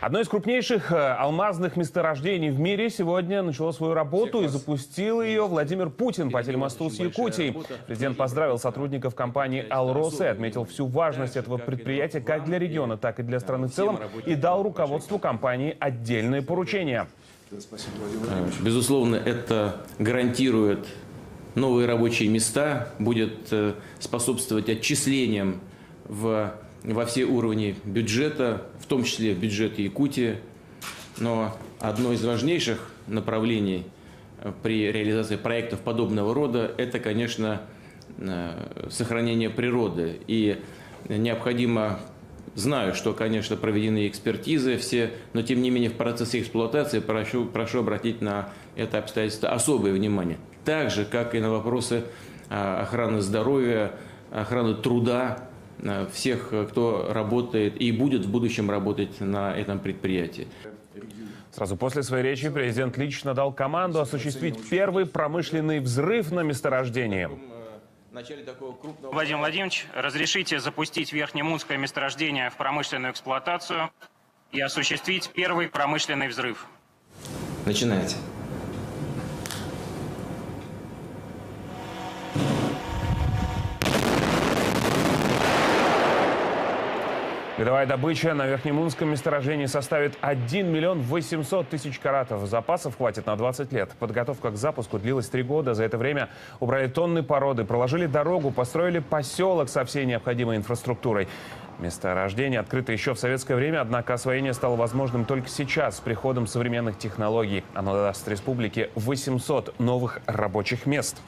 Одно из крупнейших алмазных месторождений в мире сегодня начало свою работу и запустил ее Владимир Путин по телемосту с Якутией. Президент поздравил сотрудников компании «Алрос» и отметил всю важность этого предприятия как для региона, так и для страны в целом, и дал руководству компании отдельные поручения. Безусловно, это гарантирует новые рабочие места, будет способствовать отчислениям во все уровни бюджета, в том числе в бюджете Якутии. Но одно из важнейших направлений при реализации проектов подобного рода – это, конечно, сохранение природы. И необходимо, знаю, что, конечно, проведены экспертизы все, но тем не менее в процессе эксплуатации прошу обратить на это обстоятельство особое внимание. Так же, как и на вопросы охраны здоровья, охраны труда всех, кто работает и будет в будущем работать на этом предприятии. Сразу после своей речи президент лично дал команду осуществить первый промышленный взрыв на месторождении. Владимир Владимирович, разрешите запустить Верхнемунское месторождение в промышленную эксплуатацию и осуществить первый промышленный взрыв. Начинайте. Годовая добыча на Верхнемунском месторождении составит 1 миллион 800 тысяч каратов. Запасов хватит на 20 лет. Подготовка к запуску длилась 3 года. За это время убрали тонны породы, проложили дорогу, построили поселок со всей необходимой инфраструктурой. Месторождение открыто еще в советское время, однако освоение стало возможным только сейчас, с приходом современных технологий. Оно даст республике 800 новых рабочих мест.